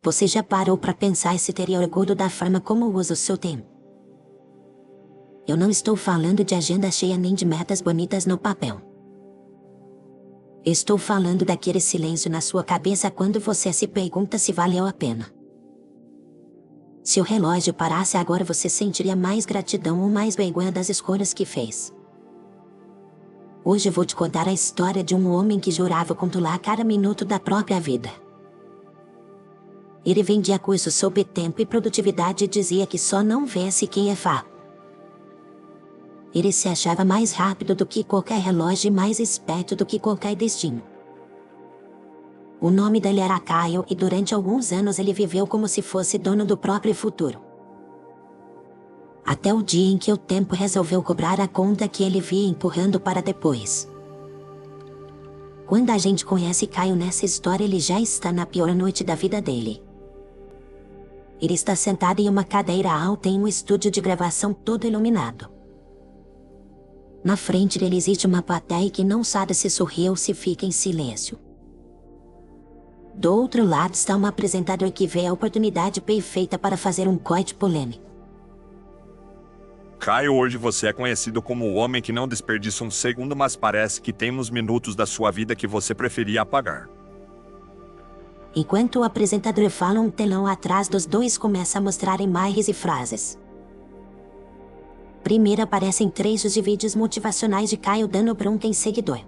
Você já parou para pensar se teria orgulho da forma como usa o seu tempo? Eu não estou falando de agenda cheia nem de metas bonitas no papel. Estou falando daquele silêncio na sua cabeça quando você se pergunta se valeu a pena. Se o relógio parasse agora, você sentiria mais gratidão ou mais vergonha das escolhas que fez? Hoje eu vou te contar a história de um homem que jurava controlar cada minuto da própria vida. Ele vendia cursos sobre tempo e produtividade e dizia que só não vence quem é fraco. Ele se achava mais rápido do que qualquer relógio e mais esperto do que qualquer destino. O nome dele era Kyle e durante alguns anos ele viveu como se fosse dono do próprio futuro. Até o dia em que o tempo resolveu cobrar a conta que ele via empurrando para depois. Quando a gente conhece Kyle nessa história, ele já está na pior noite da vida dele. Ele está sentado em uma cadeira alta em um estúdio de gravação todo iluminado. Na frente dele existe uma plateia que não sabe se sorri ou se fica em silêncio. Do outro lado está um apresentador que vê a oportunidade perfeita para fazer um corte polêmico. Caio, hoje você é conhecido como o homem que não desperdiça um segundo, mas parece que tem uns minutos da sua vida que você preferia apagar. Enquanto o apresentador fala, um telão atrás dos dois começa a mostrar imagens e frases. Primeiro aparecem trechos de vídeos motivacionais de Caio dando bronca em seguidor.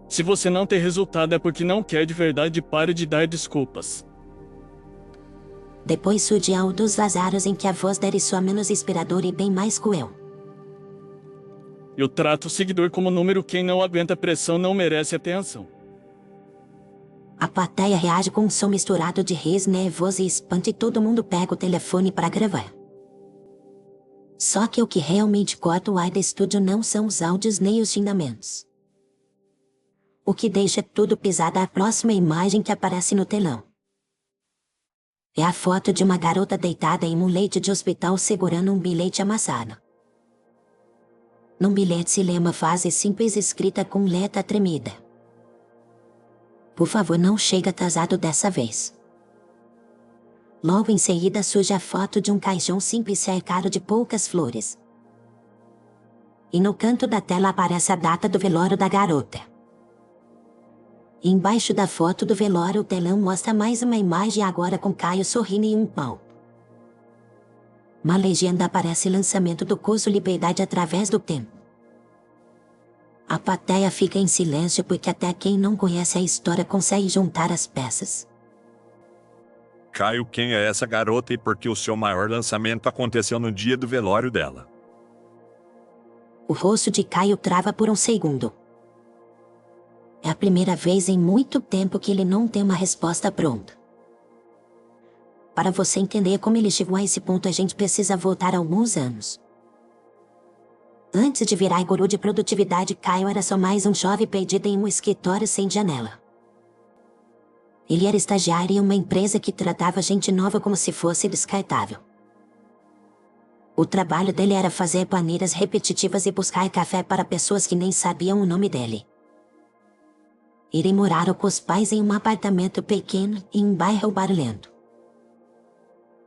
Se você não tem resultado é porque não quer de verdade, pare de dar desculpas. Depois surge áudio dos vazaros em que a voz dele soa menos inspiradora e bem mais cruel. Eu trato o seguidor como número, quem não aguenta pressão não merece atenção. A plateia reage com um som misturado de riso nervoso e espanto e todo mundo pega o telefone para gravar. Só que o que realmente corta o ar do estúdio não são os áudios nem os xingamentos. O que deixa tudo pisado é a próxima imagem que aparece no telão. É a foto de uma garota deitada em um leito de hospital segurando um bilhete amassado. No bilhete se lê uma frase simples escrita com letra tremida. Por favor, não chegue atrasado dessa vez. Logo em seguida surge a foto de um caixão simples cercado de poucas flores. E no canto da tela aparece a data do velório da garota. E embaixo da foto do velório o telão mostra mais uma imagem agora com Caio sorrindo em um palco. Uma legenda aparece: lançamento do curso Liberdade através do tempo. A plateia fica em silêncio porque até quem não conhece a história consegue juntar as peças. Caio, quem é essa garota e por que o seu maior lançamento aconteceu no dia do velório dela? O rosto de Caio trava por um segundo. É a primeira vez em muito tempo que ele não tem uma resposta pronta. Para você entender como ele chegou a esse ponto, a gente precisa voltar alguns anos. Antes de virar guru de produtividade, Caio era só mais um jovem perdido em um escritório sem janela. Ele era estagiário em uma empresa que tratava gente nova como se fosse descartável. O trabalho dele era fazer planilhas repetitivas e buscar café para pessoas que nem sabiam o nome dele. Ele morava com os pais em um apartamento pequeno em um bairro barulhento.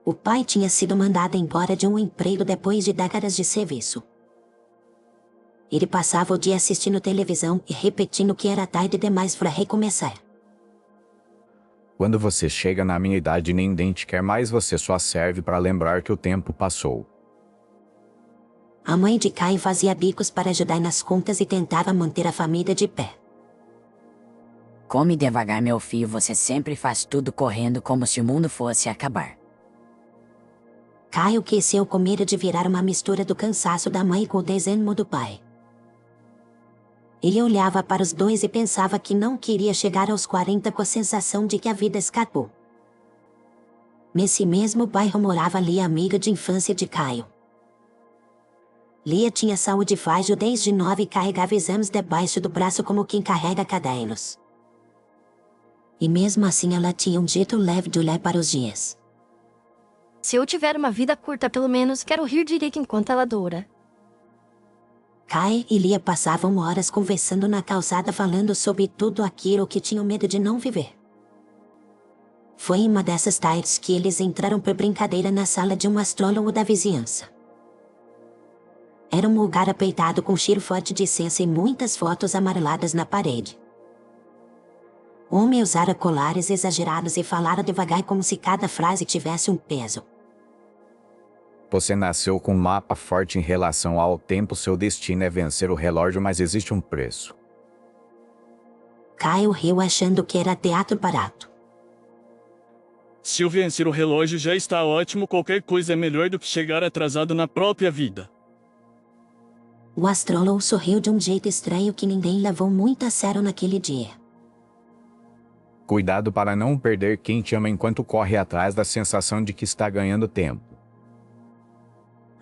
O pai tinha sido mandado embora de um emprego depois de décadas de serviço. Ele passava o dia assistindo televisão e repetindo que era tarde demais para recomeçar. Quando você chega na minha idade, nem dente quer mais, você só serve para lembrar que o tempo passou. A mãe de Caio fazia bicos para ajudar nas contas e tentava manter a família de pé. Come devagar, meu filho, você sempre faz tudo correndo como se o mundo fosse acabar. Caio cresceu com medo de virar uma mistura do cansaço da mãe com o desânimo do pai. Ele olhava para os dois e pensava que não queria chegar aos 40 com a sensação de que a vida escapou. Nesse mesmo bairro morava Lia, amiga de infância de Caio. Lia tinha saúde frágil desde 9 e carregava exames debaixo do braço como quem carrega cadernos. E mesmo assim ela tinha um jeito leve de olhar para os dias. Se eu tiver uma vida curta, pelo menos quero rir direito enquanto ela dura. Caio e Lia passavam horas conversando na calçada, falando sobre tudo aquilo que tinham medo de não viver. Foi em uma dessas tardes que eles entraram por brincadeira na sala de um astrólogo da vizinhança. Era um lugar apeitado com cheiro forte de incenso e muitas fotos amareladas na parede. O homem usara colares exagerados e falara devagar como se cada frase tivesse um peso. Você nasceu com um mapa forte em relação ao tempo. Seu destino é vencer o relógio, mas existe um preço. Kyle riu achando que era teatro barato. Se eu vencer o relógio já está ótimo, qualquer coisa é melhor do que chegar atrasado na própria vida. O astrólogo sorriu de um jeito estranho que ninguém levou muito a sério naquele dia. Cuidado para não perder quem te ama enquanto corre atrás da sensação de que está ganhando tempo.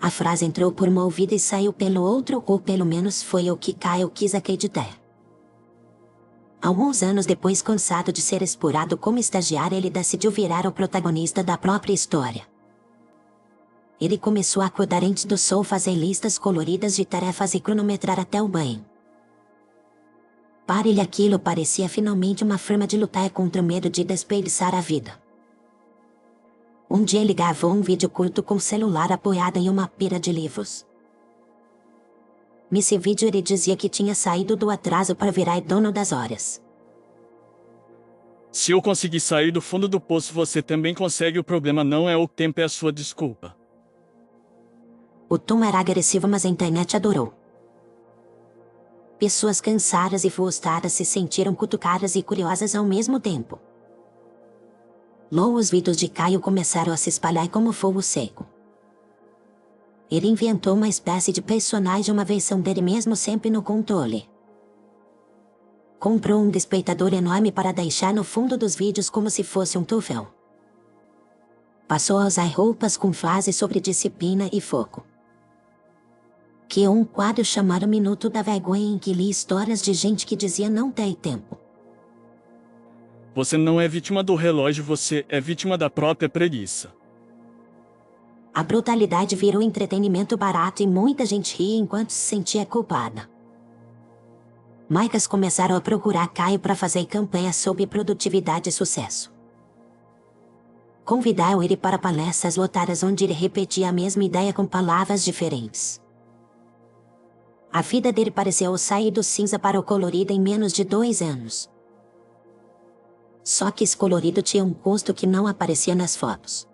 A frase entrou por um ouvido e saiu pelo outro, ou pelo menos foi o que Kyle quis acreditar. Alguns anos depois, cansado de ser explorado como estagiário, ele decidiu virar o protagonista da própria história. Ele começou a acordar antes do sol, fazer listas coloridas de tarefas e cronometrar até o banho. Para ele aquilo parecia finalmente uma forma de lutar contra o medo de desperdiçar a vida. Um dia ele gravou um vídeo curto com o celular apoiado em uma pilha de livros. Nesse vídeo ele dizia que tinha saído do atraso para virar dono das horas. Se eu conseguir sair do fundo do poço, você também consegue. O problema não é o tempo, é a sua desculpa. O tom era agressivo, mas a internet adorou. Pessoas cansadas e frustradas se sentiram cutucadas e curiosas ao mesmo tempo. Logo os vídeos de Kyle começaram a se espalhar como fogo seco. Ele inventou uma espécie de personagem, uma versão dele mesmo, sempre no controle. Comprou um despertador enorme para deixar no fundo dos vídeos como se fosse um troféu. Passou a usar roupas com frases sobre disciplina e foco. Criou um quadro chamado Minuto da Vergonha, em que lia histórias de gente que dizia não ter tempo. Você não é vítima do relógio, você é vítima da própria preguiça. A brutalidade virou entretenimento barato e muita gente ria enquanto se sentia culpada. Marcas começaram a procurar Kyle para fazer campanhas sobre produtividade e sucesso. Convidaram ele para palestras lotadas onde ele repetia a mesma ideia com palavras diferentes. A vida dele pareceu sair do cinza para o colorido em menos de 2 anos. Só que esse colorido tinha um custo que não aparecia nas fotos.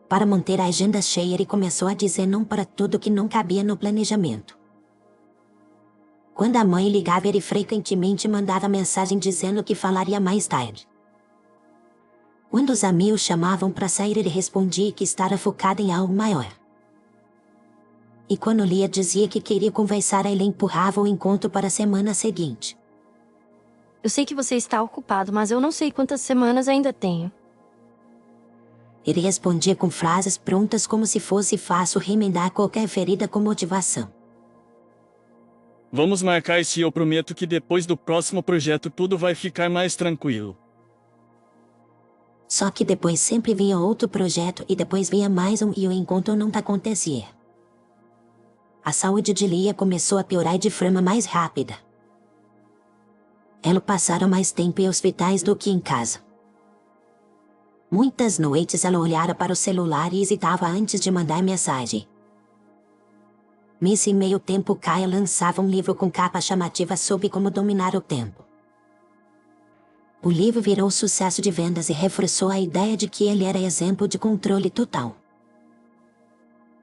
Para manter a agenda cheia, ele começou a dizer não para tudo que não cabia no planejamento. Quando a mãe ligava, ele frequentemente mandava mensagem dizendo que falaria mais tarde. Quando os amigos chamavam para sair, ele respondia que estava focado em algo maior. E quando Lia dizia que queria conversar, ele empurrava o encontro para a semana seguinte. Eu sei que você está ocupado, mas eu não sei quantas semanas ainda tenho. Ele respondia com frases prontas como se fosse fácil remendar qualquer ferida com motivação. Vamos marcar isso e eu prometo que depois do próximo projeto tudo vai ficar mais tranquilo. Só que depois sempre vinha outro projeto e depois vinha mais um e o encontro não acontecia. A saúde de Lia começou a piorar de forma mais rápida. Ela passara mais tempo em hospitais do que em casa. Muitas noites ela olhara para o celular e hesitava antes de mandar mensagem. Nesse meio tempo, Kyle lançava um livro com capa chamativa sobre como dominar o tempo. O livro virou sucesso de vendas e reforçou a ideia de que ele era exemplo de controle total.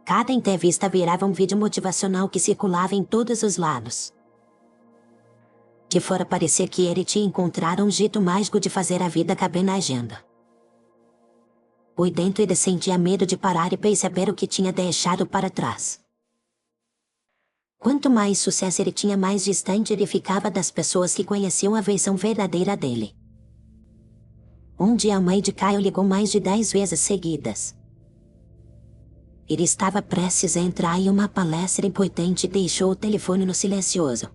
Cada entrevista virava um vídeo motivacional que circulava em todos os lados. De fora parecia que ele tinha encontrado um jeito mágico de fazer a vida caber na agenda. Por dentro ele sentia medo de parar e perceber o que tinha deixado para trás. Quanto mais sucesso ele tinha, mais distante ele ficava das pessoas que conheciam a versão verdadeira dele. Um dia a mãe de Kyle ligou mais de 10 vezes seguidas. Ele estava prestes a entrar em uma palestra importante e deixou o telefone no silencioso.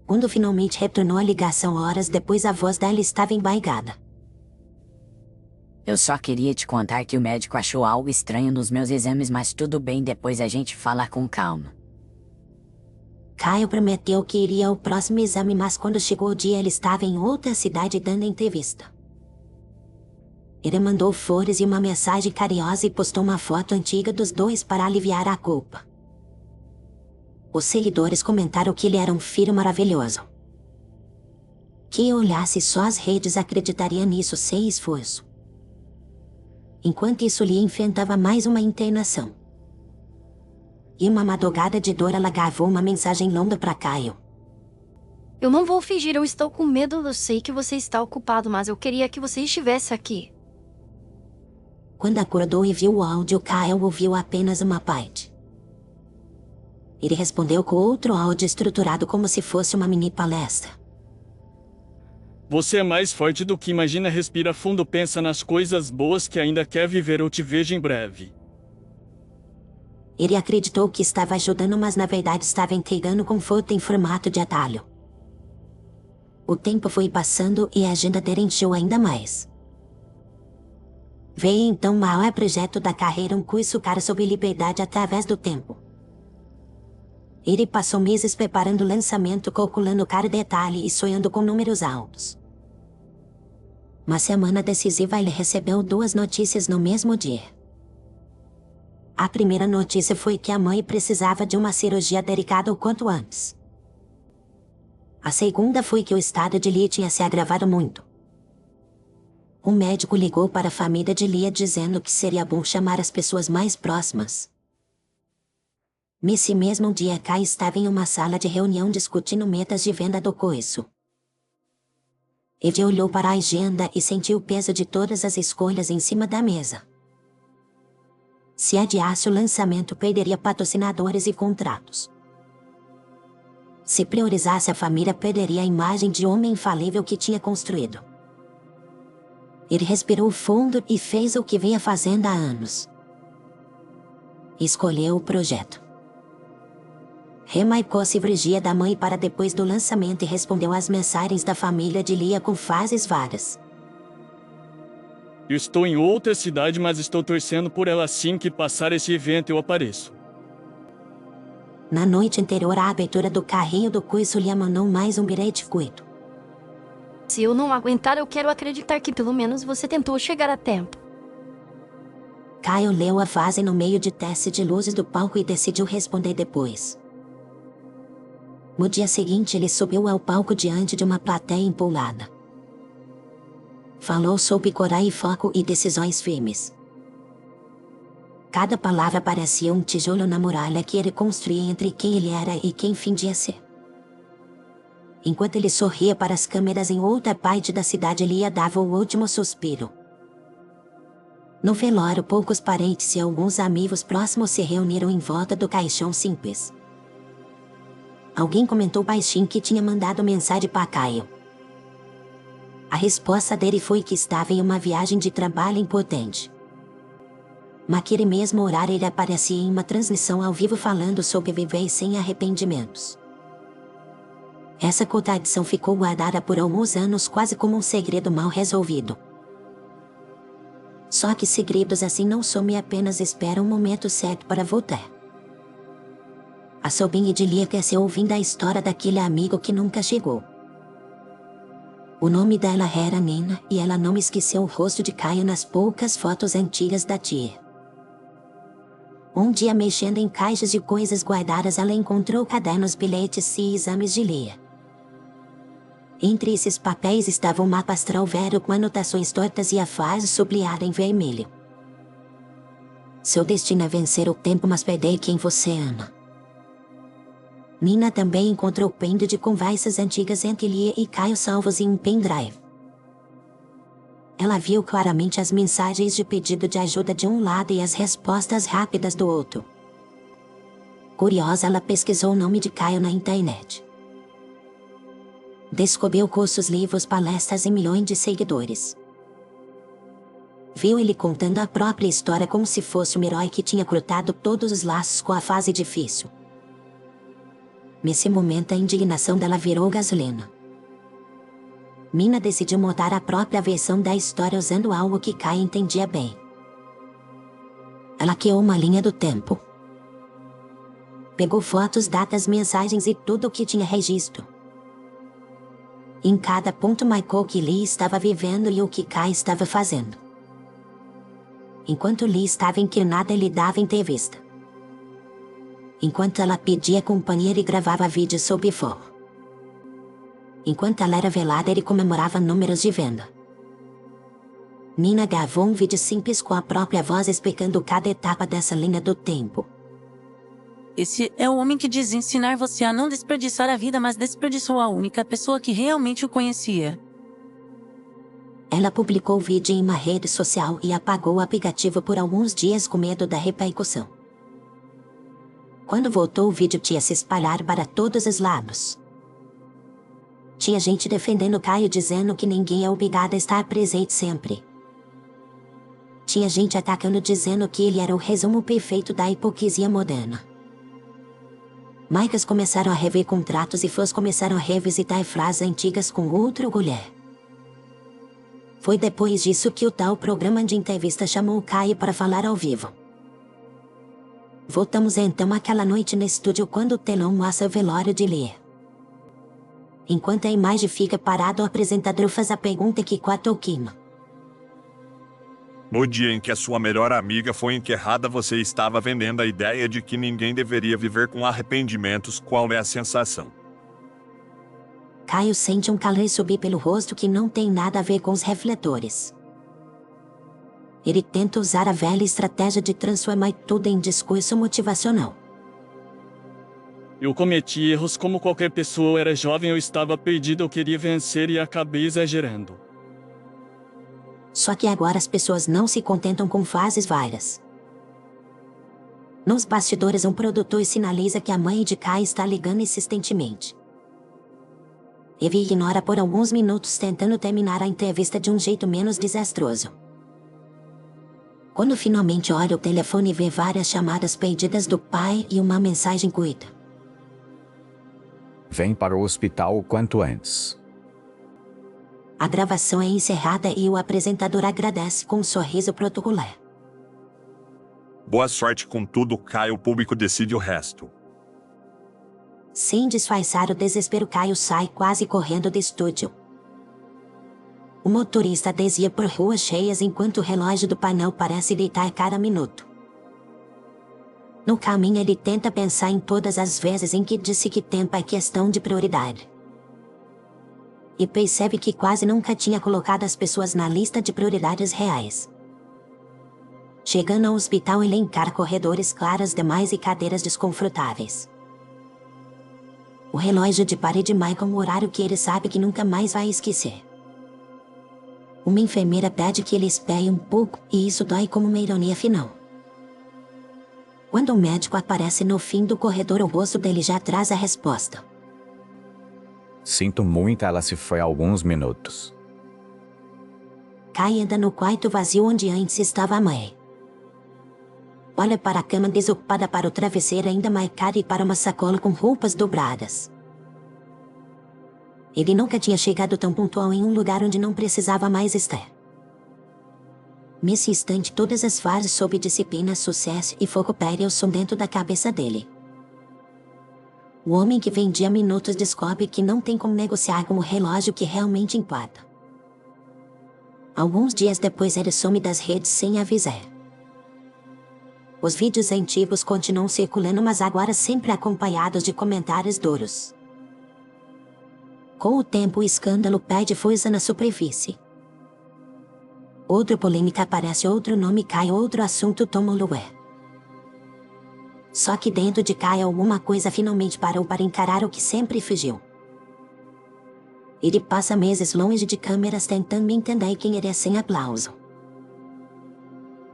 Quando finalmente retornou a ligação horas depois, a voz dela estava embargada. Eu só queria te contar que o médico achou algo estranho nos meus exames, mas tudo bem, depois a gente fala com calma. Kyle prometeu que iria ao próximo exame, mas quando chegou o dia ele estava em outra cidade dando entrevista. Ele mandou flores e uma mensagem carinhosa e postou uma foto antiga dos dois para aliviar a culpa. Os seguidores comentaram que ele era um filho maravilhoso. Quem olhasse só as redes acreditaria nisso sem esforço. Enquanto isso, Lia enfrentava mais uma internação. E uma madrugada de dor, ela gravou uma mensagem longa para Caio. Eu não vou fingir, eu estou com medo, eu sei que você está ocupado, mas eu queria que você estivesse aqui. Quando acordou e viu o áudio, Caio ouviu apenas uma parte. Ele respondeu com outro áudio estruturado como se fosse uma mini palestra. Você é mais forte do que imagina, respira fundo, pensa nas coisas boas que ainda quer viver, eu te vejo em breve. Ele acreditou que estava ajudando, mas na verdade estava entregando conforto em formato de atalho. O tempo foi passando e a agenda dele encheu ainda mais. Veio então o maior projeto da carreira, um curso caro sobre liberdade através do tempo. Ele passou meses preparando o lançamento, calculando cada detalhe e sonhando com números altos. Na semana decisiva, ele recebeu 2 notícias no mesmo dia. A primeira notícia foi que a mãe precisava de uma cirurgia delicada o quanto antes. A segunda foi que o estado de Lia tinha se agravado muito. O médico ligou para a família de Lia dizendo que seria bom chamar as pessoas mais próximas. Nesse mesmo dia, Kai estava em uma sala de reunião discutindo metas de venda do curso. Ele olhou para a agenda e sentiu o peso de todas as escolhas em cima da mesa. Se adiasse o lançamento, perderia patrocinadores e contratos. Se priorizasse a família, perderia a imagem de homem infalível que tinha construído. Ele respirou fundo e fez o que vinha fazendo há anos. Escolheu o projeto. Remarcou a cirurgia da mãe para depois do lançamento e respondeu às mensagens da família de Lia com frases vagas. Eu estou em outra cidade, mas estou torcendo por ela. Assim que passar esse evento, eu apareço. Na noite anterior à abertura do carrinho do curso, Lia mandou mais um bilhete curto. Se eu não aguentar, eu quero acreditar que pelo menos você tentou chegar a tempo. Caio leu a frase no meio de teste de luzes do palco e decidiu responder depois. No dia seguinte, ele subiu ao palco diante de uma plateia empolgada. Falou sobre coragem, foco e decisões firmes. Cada palavra parecia um tijolo na muralha que ele construía entre quem ele era e quem fingia ser. Enquanto ele sorria para as câmeras em outra parte da cidade, Lia dava o último suspiro. No velório, poucos parentes e alguns amigos próximos se reuniram em volta do caixão simples. Alguém comentou baixinho que tinha mandado mensagem para Caio. A resposta dele foi que estava em uma viagem de trabalho importante. Naquele mesmo horário, ele aparecia em uma transmissão ao vivo falando sobre viver sem arrependimentos. Essa contradição ficou guardada por alguns anos, quase como um segredo mal resolvido. Só que segredos assim não somem, apenas esperam o momento certo para voltar. A sobrinha de Lia cresceu ouvindo a história daquele amigo que nunca chegou. O nome dela era Nina e ela não esqueceu o rosto de Caio nas poucas fotos antigas da tia. Um dia, mexendo em caixas de coisas guardadas, ela encontrou cadernos, bilhetes e exames de Lia. Entre esses papéis estava um mapa astral velho com anotações tortas e a frase sublinhada em vermelho. Seu destino é vencer o tempo, mas perder quem você ama. Nina também encontrou pendo de conversas antigas entre Lia e Caio salvos em um pendrive. Ela viu claramente as mensagens de pedido de ajuda de um lado e as respostas rápidas do outro. Curiosa, ela pesquisou o nome de Caio na internet. Descobriu cursos, livros, palestras e milhões de seguidores. Viu ele contando a própria história como se fosse um herói que tinha cortado todos os laços com a fase difícil. Nesse momento, a indignação dela virou gasolina. Nina decidiu montar a própria versão da história usando algo que Kai entendia bem. Ela criou uma linha do tempo. Pegou fotos, datas, mensagens e tudo o que tinha registro. Em cada ponto marcou o que Lee estava vivendo e o que Kai estava fazendo. Enquanto Lee estava inclinada, ele dava entrevista. Enquanto ela pedia companhia, ele gravava vídeos sobre fogo. Enquanto ela era velada, ele comemorava números de venda. Nina gravou um vídeo simples com a própria voz explicando cada etapa dessa linha do tempo. Esse é o homem que diz ensinar você a não desperdiçar a vida, mas desperdiçou a única pessoa que realmente o conhecia. Ela publicou o vídeo em uma rede social e apagou o aplicativo por alguns dias com medo da repercussão. Quando voltou, o vídeo tinha se espalhado para todos os lados. Tinha gente defendendo Caio, dizendo que ninguém é obrigado a estar presente sempre. Tinha gente atacando, dizendo que ele era o resumo perfeito da hipocrisia moderna. Marcas começaram a rever contratos e fãs começaram a revisitar frases antigas com outro olhar. Foi depois disso que o tal programa de entrevista chamou Caio para falar ao vivo. Voltamos então àquela noite no estúdio quando o telão mostra o velório de Lee. Enquanto a imagem fica parada, o apresentador faz a pergunta que corta o clima. No dia em que a sua melhor amiga foi enterrada, você estava vendendo a ideia de que ninguém deveria viver com arrependimentos. Qual é a sensação? Caio sente um calor subir pelo rosto que não tem nada a ver com os refletores. Ele tenta usar a velha estratégia de transformar tudo em discurso motivacional. Eu cometi erros como qualquer pessoa. Eu era jovem, eu estava perdido, eu queria vencer e acabei exagerando. Só que agora as pessoas não se contentam com fases várias. Nos bastidores, um produtor sinaliza que a mãe de Kai está ligando insistentemente. Ele ignora por alguns minutos, tentando terminar a entrevista de um jeito menos desastroso. Quando finalmente olha o telefone, vê várias chamadas perdidas do pai e uma mensagem curta. Vem para o hospital o quanto antes. A gravação é encerrada e o apresentador agradece com um sorriso protocolar. Boa sorte com tudo, Caio. O público decide o resto. Sem disfarçar o desespero, Caio sai quase correndo do estúdio. O motorista desvia por ruas cheias enquanto o relógio do painel parece deitar cada minuto. No caminho, ele tenta pensar em todas as vezes em que disse que tempo é questão de prioridade. E percebe que quase nunca tinha colocado as pessoas na lista de prioridades reais. Chegando ao hospital, ele encara corredores claros demais e cadeiras desconfortáveis. O relógio de parede marca um horário que ele sabe que nunca mais vai esquecer. Uma enfermeira pede que ele espere um pouco, e isso dói como uma ironia final. Quando o médico aparece no fim do corredor, o rosto dele já traz a resposta. Sinto muito, ela se foi há alguns minutos. Kai anda no quarto vazio onde antes estava a mãe. Olha para a cama desocupada, para o travesseiro ainda marcado e para uma sacola com roupas dobradas. Ele nunca tinha chegado tão pontual em um lugar onde não precisava mais estar. Nesse instante, todas as frases sobre disciplina, sucesso e foco são dentro da cabeça dele. O homem que vendia minutos descobre que não tem como negociar com o relógio que realmente importa. Alguns dias depois, ele some das redes sem avisar. Os vídeos antigos continuam circulando, mas agora sempre acompanhados de comentários duros. Com o tempo, o escândalo perde força na superfície. Outra polêmica aparece, outro nome cai, outro assunto toma o lugar. Só que dentro de Kai alguma coisa finalmente parou para encarar o que sempre fugiu. Ele passa meses longe de câmeras tentando entender quem ele é sem aplauso.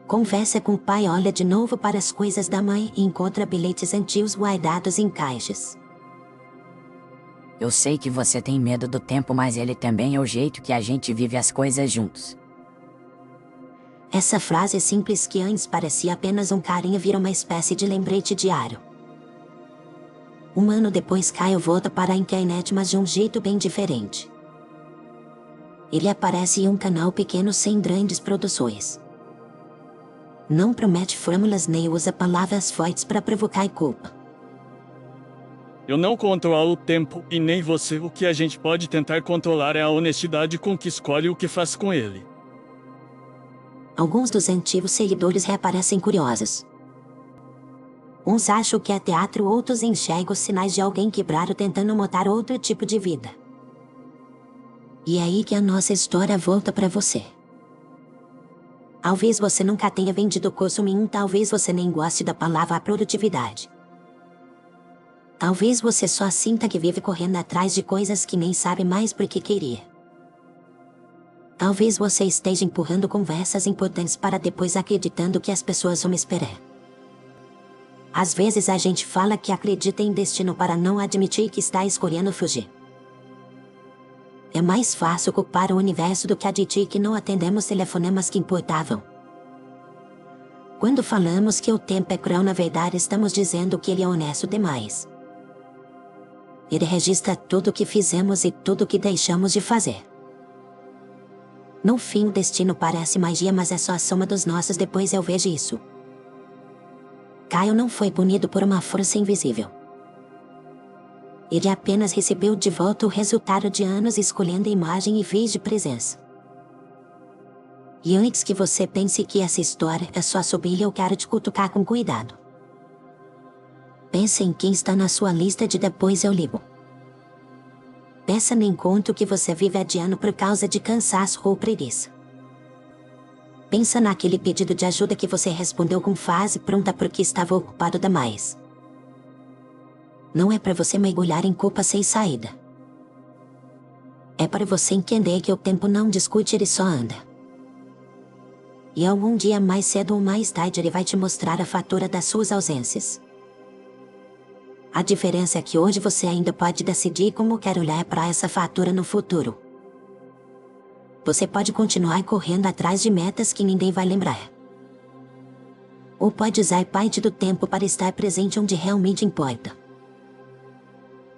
Conversa com o pai, olha de novo para as coisas da mãe e encontra bilhetes antigos guardados em caixas. Eu sei que você tem medo do tempo, mas ele também é o jeito que a gente vive as coisas juntos. Essa frase simples que antes parecia apenas um carinho vira uma espécie de lembrete diário. Um ano depois, Caio volta para a internet, mas de um jeito bem diferente. Ele aparece em um canal pequeno sem grandes produções. Não promete fórmulas nem usa palavras fortes para provocar culpa. Eu não controlo o tempo, e nem você. O que a gente pode tentar controlar é a honestidade com que escolhe o que faz com ele. Alguns dos antigos seguidores reaparecem curiosos. Uns acham que é teatro, outros enxergam os sinais de alguém quebrado tentando montar outro tipo de vida. E é aí que a nossa história volta para você. Talvez você nunca tenha vendido curso nenhum, talvez você nem goste da palavra produtividade. Talvez você só sinta que vive correndo atrás de coisas que nem sabe mais por que queria. Talvez você esteja empurrando conversas importantes para depois acreditando que as pessoas vão esperar. Às vezes a gente fala que acredita em destino para não admitir que está escolhendo fugir. É mais fácil culpar o universo do que admitir que não atendemos telefonemas que importavam. Quando falamos que o tempo é cruel, na verdade estamos dizendo que ele é honesto demais. Ele registra tudo o que fizemos e tudo o que deixamos de fazer. No fim, o destino parece magia, mas é só a soma dos nossos. Depois eu vejo isso. Caio não foi punido por uma força invisível. Ele apenas recebeu de volta o resultado de anos escolhendo a imagem em vez de presença. E antes que você pense que essa história é só sobre ele, eu quero te cutucar com cuidado. Pense em quem está na sua lista de depois eu ligo. Pensa no encontro que você vive adiando por causa de cansaço ou preguiça. Pensa naquele pedido de ajuda que você respondeu com frase pronta porque estava ocupado demais. Não é para você mergulhar em culpa sem saída. É para você entender que o tempo não discute, ele só anda. E algum dia, mais cedo ou mais tarde, ele vai te mostrar a fatura das suas ausências. A diferença é que hoje você ainda pode decidir como quer olhar para essa fatura no futuro. Você pode continuar correndo atrás de metas que ninguém vai lembrar. Ou pode usar parte do tempo para estar presente onde realmente importa.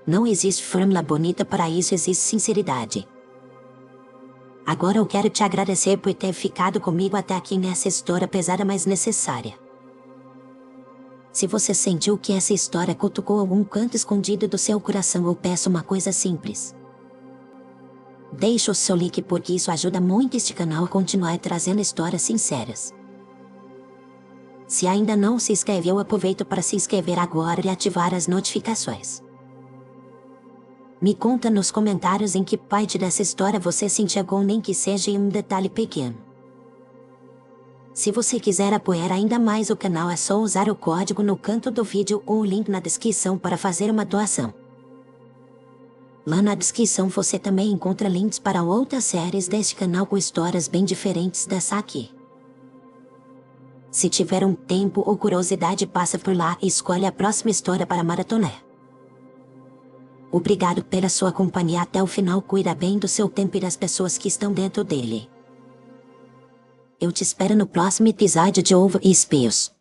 Não existe fórmula bonita para isso, existe sinceridade. Agora eu quero te agradecer por ter ficado comigo até aqui nessa história pesada, mas necessária. Se você sentiu que essa história cutucou algum canto escondido do seu coração, eu peço uma coisa simples. Deixe o seu like, porque isso ajuda muito este canal a continuar trazendo histórias sinceras. Se ainda não se inscreveu, aproveito para se inscrever agora e ativar as notificações. Me conta nos comentários em que parte dessa história você se enxergou, nem que seja em um detalhe pequeno. Se você quiser apoiar ainda mais o canal, é só usar o código no canto do vídeo ou o link na descrição para fazer uma doação. Lá na descrição você também encontra links para outras séries deste canal com histórias bem diferentes dessa aqui. Se tiver um tempo ou curiosidade, passa por lá e escolhe a próxima história para maratonar. Obrigado pela sua companhia até o final. Cuida bem do seu tempo e das pessoas que estão dentro dele. Eu te espero no próximo episódio de Ovo e Espinhos.